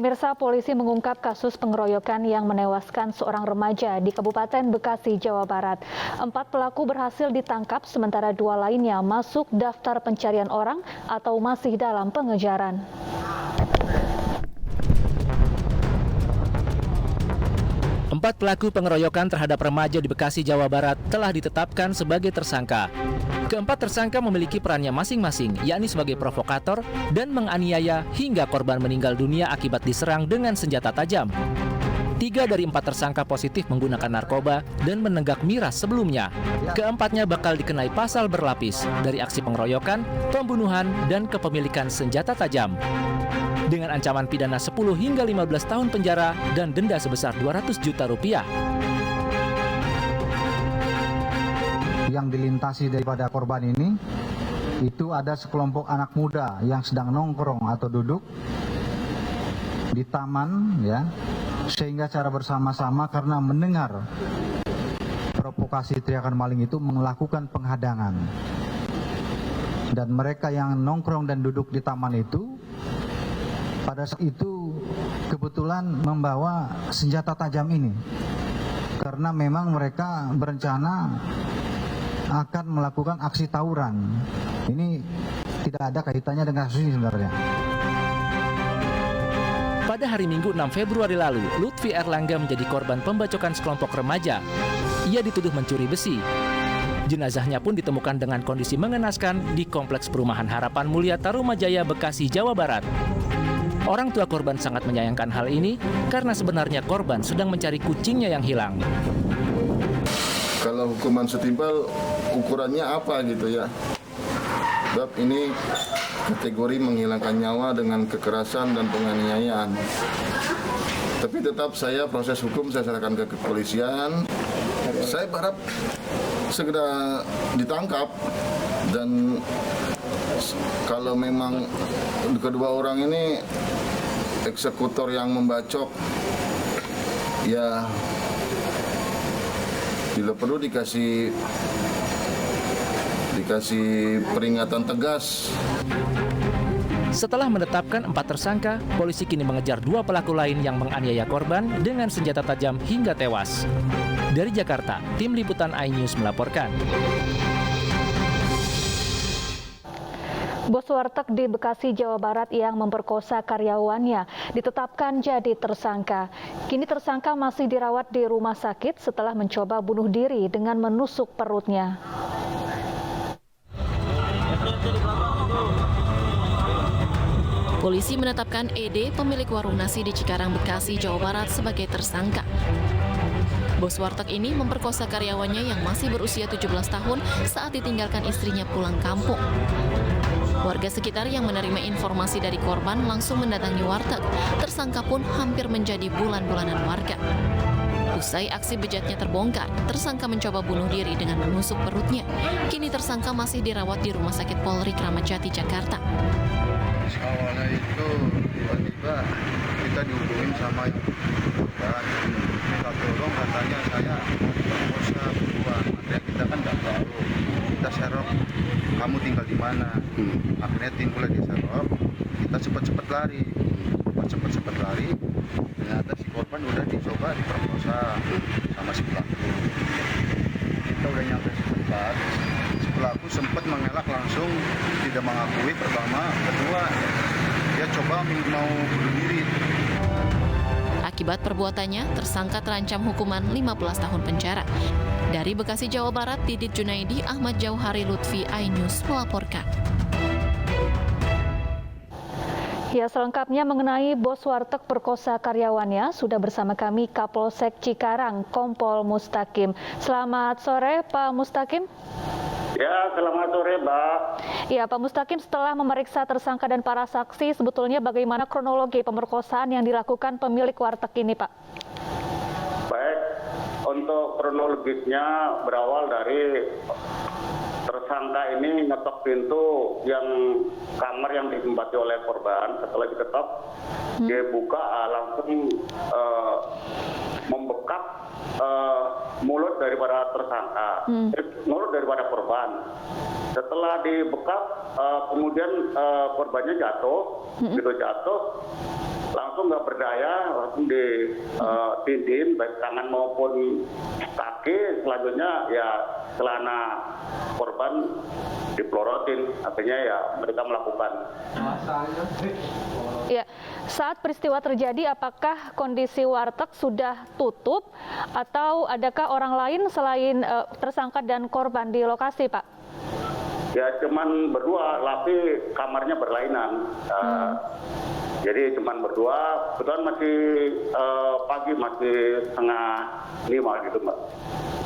Pemirsa, polisi mengungkap kasus pengeroyokan yang menewaskan seorang remaja di Kabupaten Bekasi, Jawa Barat. 4 pelaku berhasil ditangkap, sementara 2 lainnya masuk daftar pencarian orang atau masih dalam pengejaran. Empat pelaku pengeroyokan terhadap remaja di Bekasi, Jawa Barat telah ditetapkan sebagai tersangka. Keempat tersangka memiliki perannya masing-masing, yakni sebagai provokator dan menganiaya hingga korban meninggal dunia akibat diserang dengan senjata tajam. 3 dari 4 tersangka positif menggunakan narkoba dan menenggak miras sebelumnya. Keempatnya bakal dikenai pasal berlapis dari aksi pengeroyokan, pembunuhan, dan kepemilikan senjata tajam. Dengan ancaman pidana 10 hingga 15 tahun penjara dan denda sebesar 200 juta rupiah. Yang dilintasi daripada korban ini, itu ada sekelompok anak muda yang sedang nongkrong atau duduk di taman, ya, sehingga secara bersama-sama karena mendengar provokasi teriakan maling itu melakukan penghadangan. Dan mereka yang nongkrong dan duduk di taman itu pada saat itu kebetulan membawa senjata tajam ini, karena memang mereka berencana akan melakukan aksi tawuran. Ini tidak ada kaitannya dengan kasus ini sebenarnya. Pada hari Minggu 6 Februari lalu, Lutfi Erlangga menjadi korban pembacokan sekelompok remaja. Ia dituduh mencuri besi. Jenazahnya pun ditemukan dengan kondisi mengenaskan di Kompleks Perumahan Harapan Mulia Tarumajaya, Bekasi, Jawa Barat. Orang tua korban sangat menyayangkan hal ini karena sebenarnya korban sedang mencari kucingnya yang hilang. Kalau hukuman setimpal ukurannya apa gitu ya? Sebab ini kategori menghilangkan nyawa dengan kekerasan dan penganiayaan. Tapi tetap saya proses hukum saya serahkan ke kepolisian. Saya berharap segera ditangkap, dan kalau memang kedua orang ini eksekutor yang membacok, ya bila perlu dikasih peringatan tegas. Setelah menetapkan 4 tersangka, polisi kini mengejar 2 pelaku lain yang menganiaya korban dengan senjata tajam hingga tewas. Dari Jakarta, tim liputan iNews melaporkan. Bos warteg di Bekasi, Jawa Barat yang memperkosa karyawannya ditetapkan jadi tersangka. Kini tersangka masih dirawat di rumah sakit setelah mencoba bunuh diri dengan menusuk perutnya. Polisi menetapkan ED, pemilik warung nasi di Cikarang, Bekasi, Jawa Barat sebagai tersangka. Bos warteg ini memperkosa karyawannya yang masih berusia 17 tahun saat ditinggalkan istrinya pulang kampung. Warga sekitar yang menerima informasi dari korban langsung mendatangi warteg. Tersangka pun hampir menjadi bulan-bulanan warga. Usai aksi bejatnya terbongkar, tersangka mencoba bunuh diri dengan menusuk perutnya. Kini tersangka masih dirawat di Rumah Sakit Polri Kramat Jati, Jakarta. Awalnya itu tiba-tiba kita dihubungin sama yang korban. Kita tolong, katanya saya perkosa berdua. Akhirnya kita kan nggak tahu. Kita serok, kamu tinggal di mana? Akhirnya timbul lagi serok. Kita cepat-cepat lari. Ternyata si korban udah dicoba diperkosa sama si pelaku. Kita udah nyampe setempat. Si pelaku sempat mengelak langsung, tidak mengakui pertama, kedua dia coba mau bunuh diri. Akibat perbuatannya, tersangka terancam hukuman 15 tahun penjara. Dari Bekasi, Jawa Barat, Didit Junaidi, Ahmad Jauhari, Lutfi, iNews melaporkan. Ya, selengkapnya mengenai bos warteg perkosa karyawannya sudah bersama kami Kapolsek Cikarang, Kompol Mustaqim. Selamat sore, Pak Mustaqim. Ya, selamat sore, Mbak. Ya, Pak Mustaqim, setelah memeriksa tersangka dan para saksi, sebetulnya bagaimana kronologi pemerkosaan yang dilakukan pemilik warteg ini, Pak? Baik, untuk kronologisnya berawal dari tersangka ini ngetok pintu yang kamar yang ditempati oleh korban. Setelah diketok, dia buka langsung membekap mulut daripada tersangka, mulut daripada korban. Setelah dibekap, kemudian korbannya jatuh, jatuh. langsung nggak berdaya, langsung ditindin baik tangan maupun kaki. Selanjutnya ya celana korban dipelorotin, artinya ya mereka melakukan. Ya, saat peristiwa terjadi, apakah kondisi warteg sudah tutup atau adakah orang lain selain tersangka dan korban di lokasi, Pak? Ya cuman berdua, tapi kamarnya berlainan. Jadi cuman berdua, kebetulan masih pagi, masih 4:30 gitu, Mbak.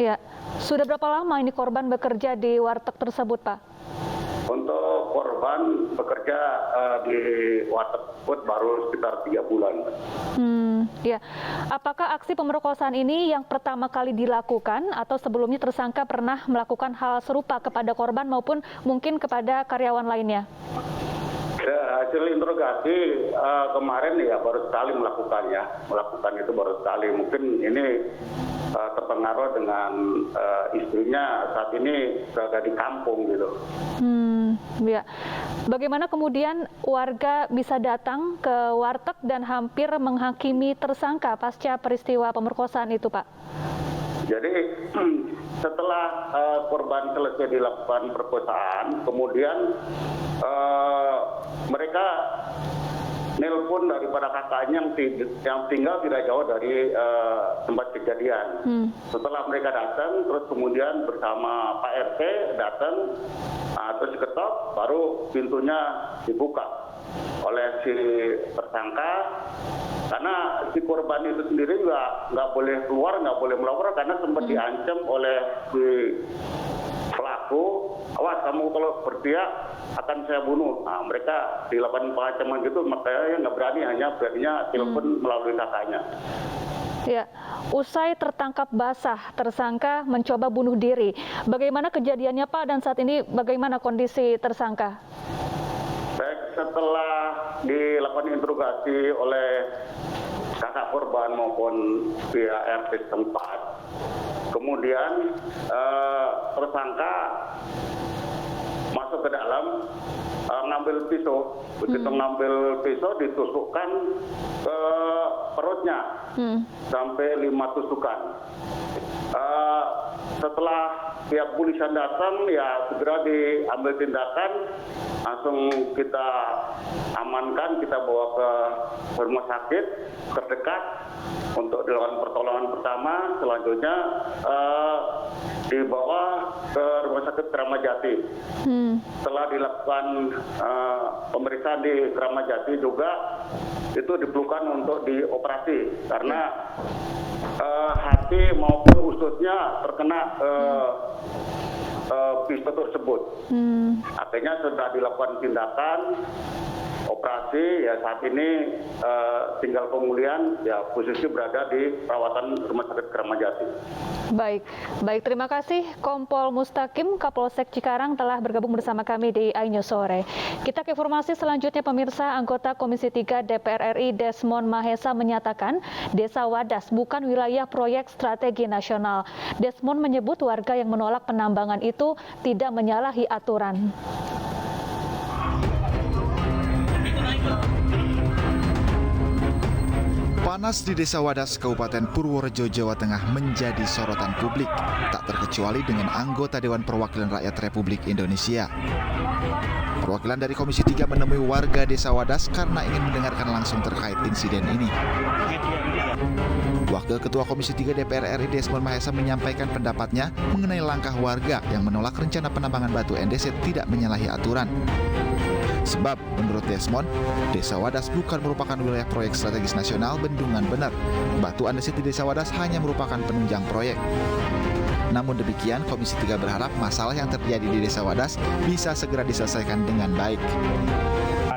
Ya, sudah berapa lama ini korban bekerja di warteg tersebut, Pak? Untuk korban bekerja di warteg tersebut baru sekitar 3 bulan. Ya. Apakah aksi pemerkosaan ini yang pertama kali dilakukan atau sebelumnya tersangka pernah melakukan hal serupa kepada korban maupun mungkin kepada karyawan lainnya? Ya, hasil interogasi kemarin ya baru sekali melakukan itu baru sekali. Mungkin ini terpengaruh dengan istrinya saat ini berada di kampung gitu. Ya. Bagaimana kemudian warga bisa datang ke warteg dan hampir menghakimi tersangka pasca peristiwa pemerkosaan itu, Pak? Jadi setelah korban selesai dilakukan perkosaan, kemudian mereka nelpon daripada kakaknya yang tinggal tidak jauh dari tempat kejadian. Setelah mereka datang, terus kemudian bersama Pak RT datang, terus diketok, baru pintunya dibuka oleh si tersangka. Karena si korban itu sendiri juga nggak boleh keluar, nggak boleh melapor karena sempat diancam oleh si pelaku, awas kamu kalau berpihak akan saya bunuh. Nah, mereka dilakukan pengancaman gitu, makanya nggak berani, hanya beraninya telepon melalui kakaknya. Ya, usai tertangkap basah, tersangka mencoba bunuh diri. Bagaimana kejadiannya, Pak, dan saat ini bagaimana kondisi tersangka? Baik, setelah dilakukan interogasi oleh kakak korban maupun pihak RT setempat, kemudian tersangka masuk ke dalam, ngambil pisau. Begitu ngambil pisau ditusukkan ke perutnya sampai 5 tusukan. Setelah pihak polisian datang, ya segera diambil tindakan, langsung kita amankan, kita bawa ke rumah sakit terdekat untuk dilakukan pertolongan pertama. Selanjutnya dibawa ke rumah sakit Kramat Jati. Setelah dilakukan pemeriksaan di Kramat Jati juga, itu diperlukan untuk dioperasi karena hati maupun ususnya terkena pisau tersebut. Akhirnya sudah dilakukan tindakan operasi, ya saat ini tinggal pemulihan, ya posisi berada di perawatan Rumah Sakit Kramat Jati. Baik, terima kasih Kompol Mustaqim, Kapolsek Cikarang telah bergabung bersama kami di iNews Sore. Kita ke informasi selanjutnya, pemirsa. Anggota Komisi 3 DPR RI Desmond Mahesa menyatakan Desa Wadas bukan wilayah proyek strategi nasional. Desmond menyebut warga yang menolak penambangan itu tidak menyalahi aturan. Panas di Desa Wadas, Kabupaten Purworejo, Jawa Tengah menjadi sorotan publik, tak terkecuali dengan anggota Dewan Perwakilan Rakyat Republik Indonesia. Perwakilan dari Komisi 3 menemui warga Desa Wadas karena ingin mendengarkan langsung terkait insiden ini. Wakil Ketua Komisi 3 DPR RI Desmond Mahesa menyampaikan pendapatnya mengenai langkah warga yang menolak rencana penambangan batu NDC tidak menyalahi aturan. Sebab, menurut Desmond, Desa Wadas bukan merupakan wilayah proyek strategis nasional Bendungan Bener. Batu andesit di Desa Wadas hanya merupakan penunjang proyek. Namun demikian, Komisi 3 berharap masalah yang terjadi di Desa Wadas bisa segera diselesaikan dengan baik.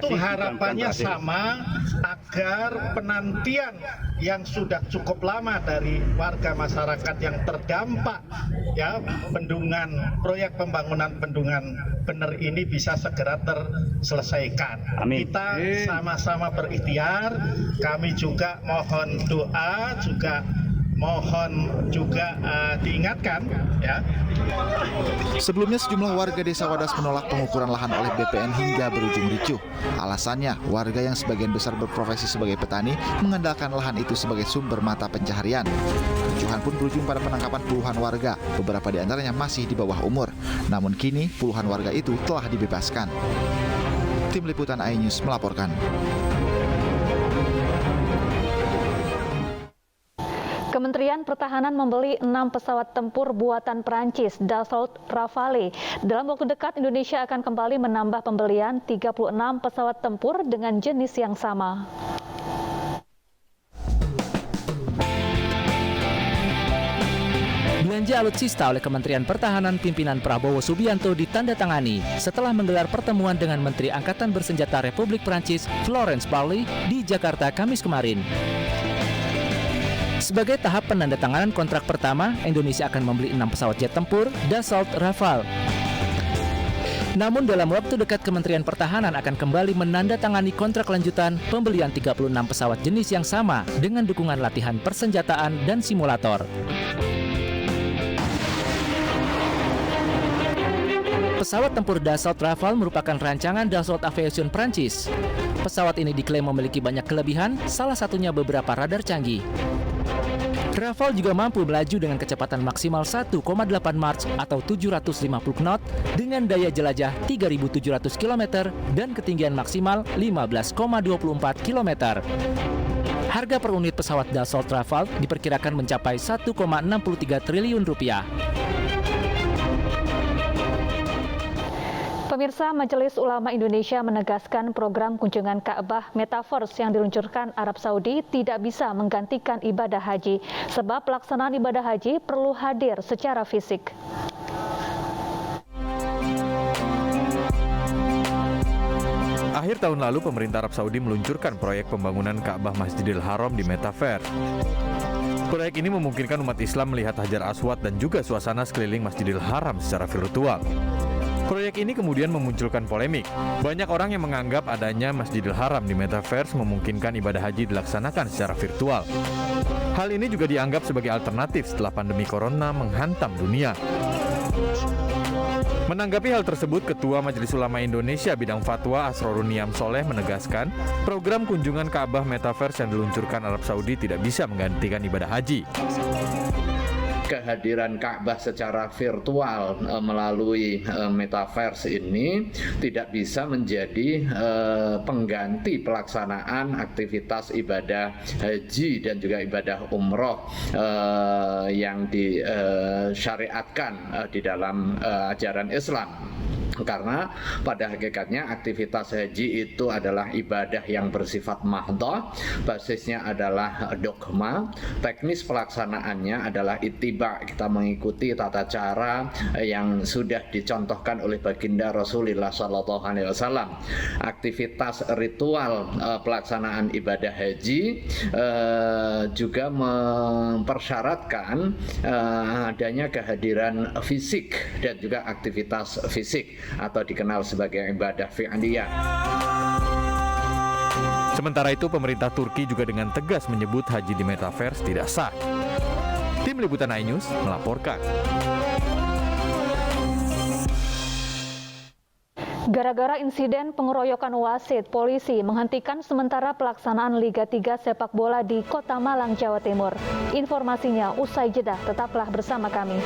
Harapannya sama, agar penantian yang sudah cukup lama dari warga masyarakat yang terdampak ya proyek pembangunan Bendungan Bener ini bisa segera terselesaikan. Amin. Kita sama-sama berikhtiar, kami juga mohon doa, juga mohon juga diingatkan ya Sebelumnya sejumlah warga Desa Wadas menolak pengukuran lahan oleh BPN hingga berujung ricuh. Alasannya, warga yang sebagian besar berprofesi sebagai petani mengandalkan lahan itu sebagai sumber mata pencaharian. Kericuhan pun berujung pada penangkapan puluhan warga, beberapa di antaranya masih di bawah umur. Namun kini puluhan warga itu telah dibebaskan. Tim Liputan iNews melaporkan. Kementerian Pertahanan membeli 6 pesawat tempur buatan Prancis, Dassault Rafale. Dalam waktu dekat, Indonesia akan kembali menambah pembelian 36 pesawat tempur dengan jenis yang sama. Belanja alutsista oleh Kementerian Pertahanan pimpinan Prabowo Subianto ditandatangani setelah menggelar pertemuan dengan Menteri Angkatan Bersenjata Republik Prancis, Florence Parly, di Jakarta Kamis kemarin. Sebagai tahap penandatanganan kontrak pertama, Indonesia akan membeli 6 pesawat jet tempur Dassault Rafale. Namun dalam waktu dekat Kementerian Pertahanan akan kembali menandatangani kontrak lanjutan pembelian 36 pesawat jenis yang sama dengan dukungan latihan persenjataan dan simulator. Pesawat tempur Dassault Rafale merupakan rancangan Dassault Aviation Prancis. Pesawat ini diklaim memiliki banyak kelebihan, salah satunya beberapa radar canggih. Rafale juga mampu melaju dengan kecepatan maksimal 1,8 Mach atau 750 knot dengan daya jelajah 3.700 km dan ketinggian maksimal 15,24 km. Harga per unit pesawat Dassault Rafale diperkirakan mencapai 1,63 triliun rupiah. Pemirsa, Majelis Ulama Indonesia menegaskan program kunjungan Ka'bah Metaverse yang diluncurkan Arab Saudi tidak bisa menggantikan ibadah haji, sebab pelaksanaan ibadah haji perlu hadir secara fisik. Akhir tahun lalu, pemerintah Arab Saudi meluncurkan proyek pembangunan Ka'bah Masjidil Haram di Metaverse. Proyek ini memungkinkan umat Islam melihat Hajar Aswad dan juga suasana sekeliling Masjidil Haram secara virtual. Proyek ini kemudian memunculkan polemik. Banyak orang yang menganggap adanya Masjidil Haram di Metaverse memungkinkan ibadah haji dilaksanakan secara virtual. Hal ini juga dianggap sebagai alternatif setelah pandemi corona menghantam dunia. Menanggapi hal tersebut, Ketua Majelis Ulama Indonesia bidang fatwa Asrorun Niam Soleh menegaskan program kunjungan Ka'bah Metaverse yang diluncurkan Arab Saudi tidak bisa menggantikan ibadah haji. Kehadiran Ka'bah secara virtual melalui Metaverse ini tidak bisa menjadi pengganti pelaksanaan aktivitas ibadah haji dan juga ibadah umroh yang disyariatkan di dalam ajaran Islam. Karena pada hakikatnya aktivitas haji itu adalah ibadah yang bersifat mahdhah, basisnya adalah dogma, teknis pelaksanaannya adalah ittiba, kita mengikuti tata cara yang sudah dicontohkan oleh baginda Rasulullah SAW. Aktivitas ritual pelaksanaan ibadah haji juga mempersyaratkan adanya kehadiran fisik dan juga aktivitas fisik, atau dikenal sebagai ibadah fi'liyah. Sementara itu, pemerintah Turki juga dengan tegas menyebut haji di Metaverse tidak sah. Tim Liputan iNews melaporkan. Gara-gara insiden pengeroyokan wasit, polisi menghentikan sementara pelaksanaan Liga 3 sepak bola di Kota Malang, Jawa Timur. Informasinya usai jeda, tetaplah bersama kami.